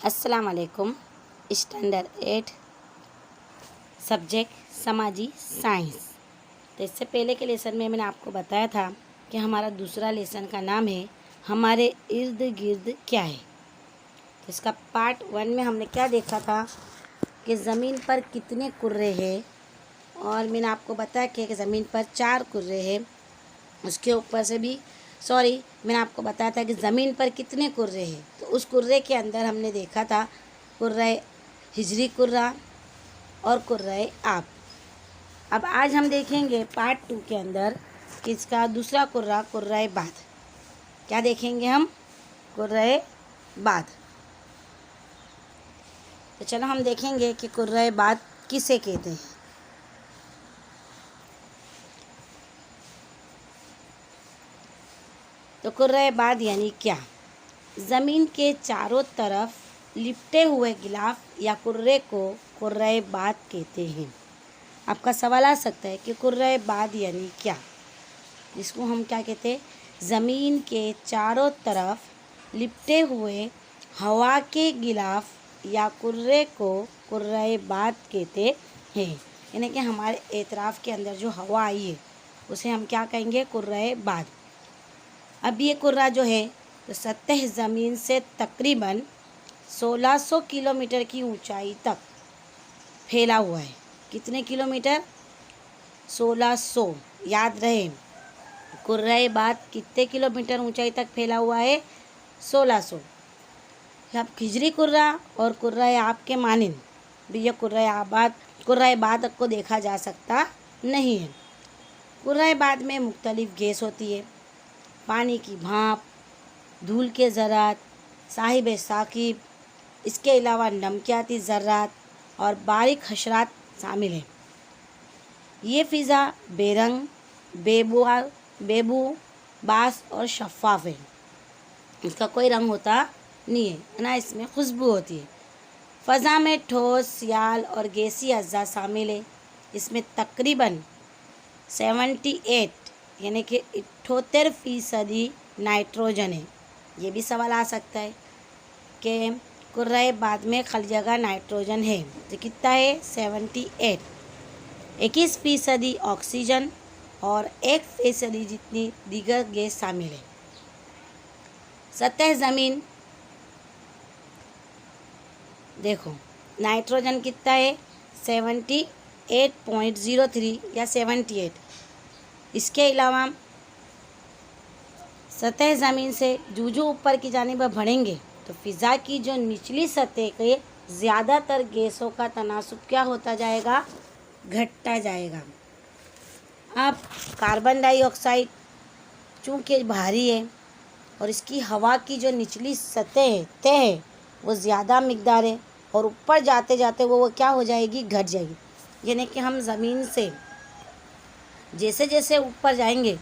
अस्सलाम वालेकुम। Standard 8 subject समाजी साइंस। तो इससे पहले के लेसन में मैंने आपको बताया था कि हमारा दूसरा लेसन का नाम है हमारे इर्द गिर्द क्या है। तो इसका पार्ट 1 में हमने क्या देखा था कि ज़मीन पर कितने कुर्रे हैं, और मैंने आपको बताया कि ज़मीन पर 4 कुर्रे हैं। उसके ऊपर से भी मैंने आपको बताया था कि ज़मीन पर कितने कुर्रे हैं। तो उस कुर्रे के अंदर हमने देखा था कुर्रे हिजरी कुर्रा और कुर्रे आप। अब आज हम देखेंगे पार्ट 2 के अंदर कि इसका दूसरा कुर्रा कुर्रे बाद। क्या देखेंगे हम? कुर्रे बाद। तो चलो हम देखेंगे कि कुर्रे बाद किसे कहते हैं। तो कुर्रे बाद यानी क्या? ज़मीन के चारों तरफ लिपटे हुए गिलाफ या कुर्रे को कुर्रे बाद कहते हैं। आपका सवाल आ सकता है कि कुर्रे बाद यानी क्या? इसको हम क्या कहते हैं? ज़मीन के चारों तरफ लिपटे हुए हवा के गिलाफ या कुर्रे को कुर्रे बाद कहते हैं। यानी कि हमारे एतराफ़ के अंदर जो हवा आई है उसे हम क्या कहेंगे? कुर्रे बाद। अब ये कुर्रा जो है तो सतह ज़मीन से तकरीबन 1600 किलोमीटर की ऊंचाई तक फैला हुआ है। कितने किलोमीटर? 1600। याद रहे, कुर्रे बाद कितने किलोमीटर ऊंचाई तक फैला हुआ है? 1600। अब खिजरी कुर्रा और कुर्रे आप के मानिंद भी यह कुर्रे बाद को देखा जा सकता नहीं है। कुर्रे बाद में मुख्तलिफ गैस होती है। पानी की भाप, धूल के ज़रात, साहिब साकिब, इसके अलावा नमकियाती ज़र्रात और बारीक हशरात शामिल हैं। ये फ़िज़ा बेरंग, बेबू, बास और शफ़ाफ़ है। इसका कोई रंग होता नहीं है ना, इसमें खुशबू होती है। फ़ज़ा में ठोस, सियाल और गैसी अज़्ज़ा शामिल है। इसमें तकरीबन 78 यानी कि 78% नाइट्रोजन है। ये भी सवाल आ सकता है कि कुर्रे बाद में खल जगह नाइट्रोजन है तो कितना है? 78। 21% ऑक्सीजन और 1% जितनी दीगर गैस शामिल है। सतह ज़मीन देखो, नाइट्रोजन कितना है? 78.03 या 78। इसके अलावा सतह ज़मीन से जो ऊपर की जानिब बढ़ेंगे तो फ़िज़ा की जो निचली सतह के ज़्यादातर गैसों का तनासुब क्या होता जाएगा? घटता जाएगा। अब कार्बन डाइऑक्साइड चूँकि भारी है और इसकी हवा की जो निचली सतह है वो ज़्यादा मिकदार है, और ऊपर जाते जाते वो क्या हो जाएगी? घट जाएगी। यानी कि हम ज़मीन से जैसे जैसे ऊपर जाएंगे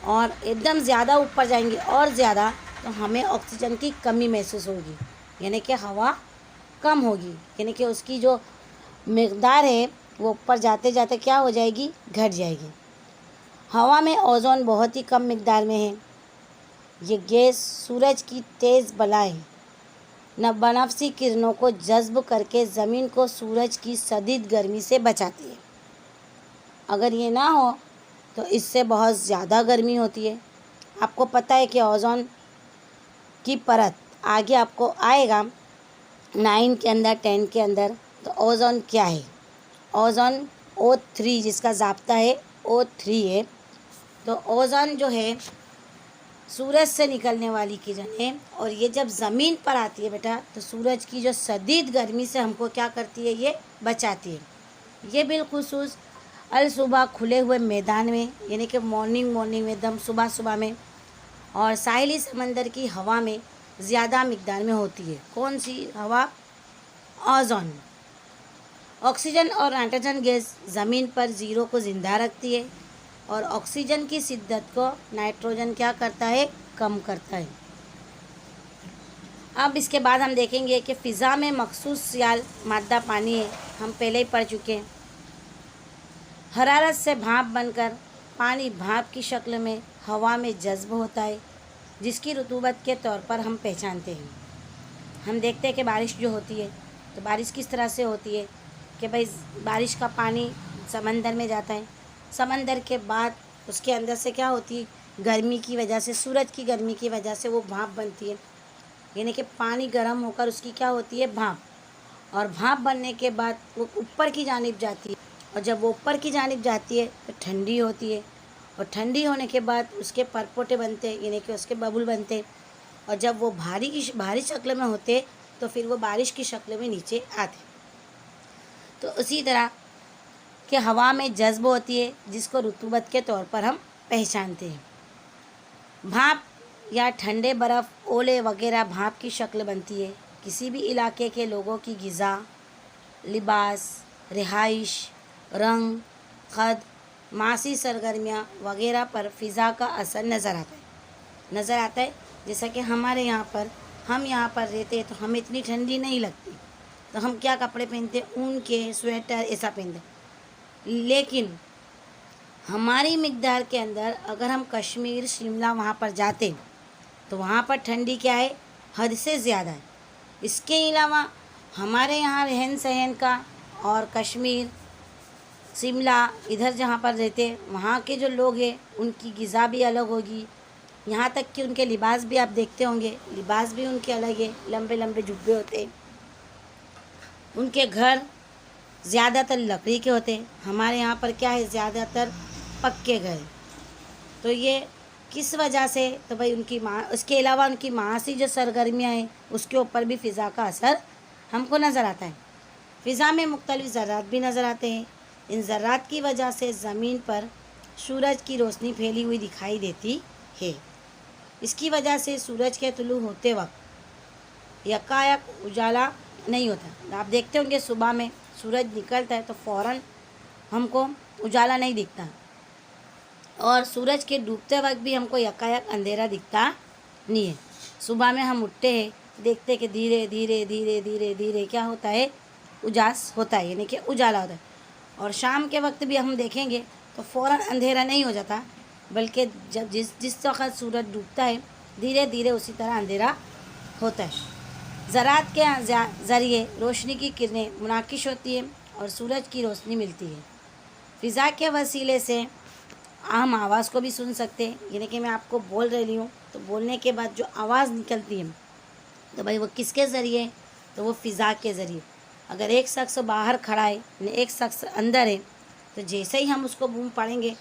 और एकदम ज़्यादा ऊपर जाएंगे और ज़्यादा, तो हमें ऑक्सीजन की कमी महसूस होगी, यानी कि हवा कम होगी। यानी कि उसकी जो मिक़दार है वो ऊपर जाते जाते क्या हो जाएगी? घट जाएगी। हवा में ओज़ोन बहुत ही कम मिक़दार में है। ये गैस सूरज की तेज़ बलाएँ बनफशी किरणों को जज़्ब करके ज़मीन को सूरज की शदीद गर्मी से बचाती है। अगर ये ना हो तो इससे बहुत ज़्यादा गर्मी होती है। आपको पता है कि ओज़ोन की परत आगे आपको आएगा 9 के अंदर, 10 के अंदर। तो ओज़ोन क्या है? ओज़ोन O3 जिसका ज़ाब्ता है O3 है। तो ओज़ोन जो है सूरज से निकलने वाली किरण है, और ये जब ज़मीन पर आती है बेटा तो सूरज की जो शदीद गर्मी से हमको क्या करती है? ये बचाती है। ये बिलखुसूस अल सुबह खुले हुए मैदान में, यानी कि मॉर्निंग में एकदम सुबह में, और साहिली समंदर की हवा में ज़्यादा मिक़दार में होती है। कौन सी हवा? ओज़ोन। ऑक्सीजन और नाइट्रोजन गैस ज़मीन पर ज़ीरो को ज़िंदा रखती है, और ऑक्सीजन की शिद्दत को नाइट्रोजन क्या करता है? कम करता है। अब इसके बाद हम देखेंगे कि फ़िज़ा में मखसूस सियाल मादा पानी है। हम पहले ही पढ़ चुके हैं। हरारत से भाप बनकर पानी भाप की शक्ल में हवा में जज़्ब होता है, जिसकी रुतूबत के तौर पर हम पहचानते हैं। हम देखते हैं कि बारिश जो होती है तो बारिश किस तरह से होती है कि भाई बारिश का पानी समंदर में जाता है, समंदर के बाद उसके अंदर से क्या होती है, गर्मी की वजह से, सूरज की गर्मी की वजह से वो भाप बनती है, यानी कि पानी गर्म होकर उसकी क्या होती है, भाप। और भाप बनने के बाद वो ऊपर की जानिब जाती है, और जब वो ऊपर की जानिब जाती है तो ठंडी होती है, और ठंडी होने के बाद उसके परपोटे बनते हैं, यानी कि उसके बबुल बनते हैं, और जब वो भारी शक्ल में होते तो फिर वो बारिश की शक्ल में नीचे आते। तो उसी तरह कि हवा में जज्ब होती है जिसको रुतूबत के तौर पर हम पहचानते हैं। भाप या ठंडे बर्फ़, ओले वगैरह भाप की शक्ल बनती है। किसी भी इलाके के लोगों की ग़िज़ा, लिबास, रिहाइश, रंग, ख़द, मासी सरगर्मियाँ वगैरह पर फ़िज़ा का असर नज़र आता है। जैसा कि हमारे यहाँ पर, हम यहाँ पर रहते हैं तो हमें इतनी ठंडी नहीं लगती, तो हम क्या कपड़े पहनते हैं, ऊन के, स्वेटर ऐसा पहनते हैं। लेकिन हमारी मिक़दार के अंदर अगर हम कश्मीर, शिमला वहाँ पर जाते तो वहाँ पर ठंडी क्या है, हद से ज़्यादा है। इसके अलावा हमारे यहाँ रहन सहन का और कश्मीर, शिमला इधर जहाँ पर रहते वहाँ के जो लोग हैं उनकी ग़िज़ा भी अलग होगी, यहाँ तक कि उनके लिबास भी आप देखते होंगे, लिबास भी उनके अलग है, लंबे लंबे जुब्बे होते हैं। उनके घर ज़्यादातर लकड़ी के होते हैं, हमारे यहाँ पर क्या है, ज़्यादातर पक्के घर। तो ये किस वजह से, तो भाई उनकी उसके अलावा उनकी मासी जो सरगर्मियाँ हैं उसके ऊपर भी फ़िज़ा का असर हमको नज़र आता है। फ़िज़ा में मुख्तलिफ़ ज़र्रात भी नज़र आते हैं। इन ज़र्रात की वजह से ज़मीन पर सूरज की रोशनी फैली हुई दिखाई देती है। इसकी वजह से सूरज के तुलू होते वक्त यकायक उजाला नहीं होता। आप देखते होंगे सुबह में सूरज निकलता है तो फ़ौरन हमको उजाला नहीं दिखता, और सूरज के डूबते वक्त भी हमको यकायक अंधेरा दिखता नहीं है। सुबह में हम उठते हैं, देखते कि धीरे धीरे धीरे धीरे धीरे क्या होता है, उजास होता है, यानी कि उजाला होता है। और शाम के वक्त भी हम देखेंगे तो फ़ौरन अंधेरा नहीं हो जाता, बल्कि जब जिस वक्त सूरज डूबता है धीरे धीरे उसी तरह अंधेरा होता है। ज़रात के ज़रिए रोशनी की किरणें मुनाकिश होती है और सूरज की रोशनी मिलती है। फ़िज़ा के वसीले से हम आवाज़ को भी सुन सकते हैं, यानी कि मैं आपको बोल रही हूँ तो बोलने के बाद जो आवाज़ निकलती है तो भाई वो किसके ज़रिए, तो वो फ़िज़ा के ज़रिए। अगर एक शख्स बाहर खड़ा है, एक शख्स अंदर है, तो जैसे ही हम उसको बूम पड़ेंगे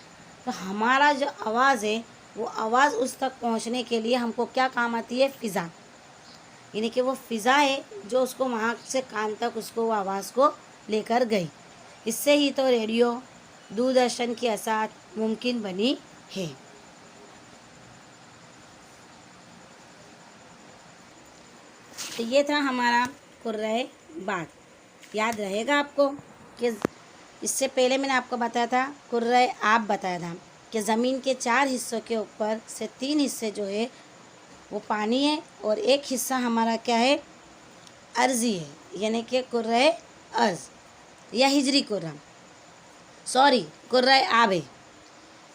तो हमारा जो आवाज़ है वो आवाज़ उस तक पहुँचने के लिए हमको क्या काम आती है, फ़िज़ा। यानी कि वो फ़िज़ा है जो उसको वहाँ से कान तक उसको वो आवाज़ को लेकर गई। इससे ही तो रेडियो, दूरदर्शन की असात मुमकिन बनी है। तो ये था हमारा कुर्रे बात। याद रहेगा आपको कि इससे पहले मैंने आपको बताया था, कुर्रे आप बताया था कि ज़मीन के 4 हिस्सों के ऊपर से 3 हिस्से जो है वो पानी है, और एक हिस्सा हमारा क्या है, अर्ज़ी है, यानी कि कुर्रे अर्ज़ या हिजरी कुर्रा, सॉरी कुर्रा आब है।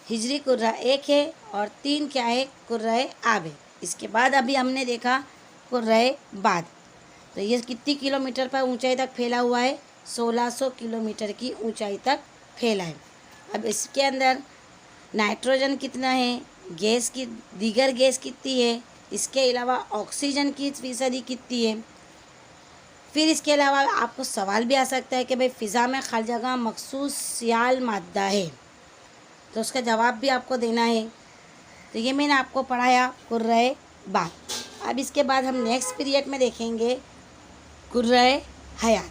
हिजरी कुर्रा एक है और 3 क्या है, कुर्रा आब है। इसके बाद अभी हमने देखा कुर्रा बाद। तो ये कितनी किलोमीटर पर ऊंचाई तक फैला हुआ है, 1600 किलोमीटर की ऊंचाई तक फैला है। अब इसके अंदर नाइट्रोजन कितना है, गैस की दीगर गैस कितनी है, इसके अलावा ऑक्सीजन की फ़ीसदी कितनी है। फिर इसके अलावा आपको सवाल भी आ सकता है कि भाई फ़िज़ा में हर जगह मखसूस सियाल मादा है, तो उसका जवाब भी आपको देना है। तो ये मैंने आपको पढ़ाया कुर्रे बात। अब इसके बाद हम नेक्स्ट पीरियड में देखेंगे कुर्रे हयात।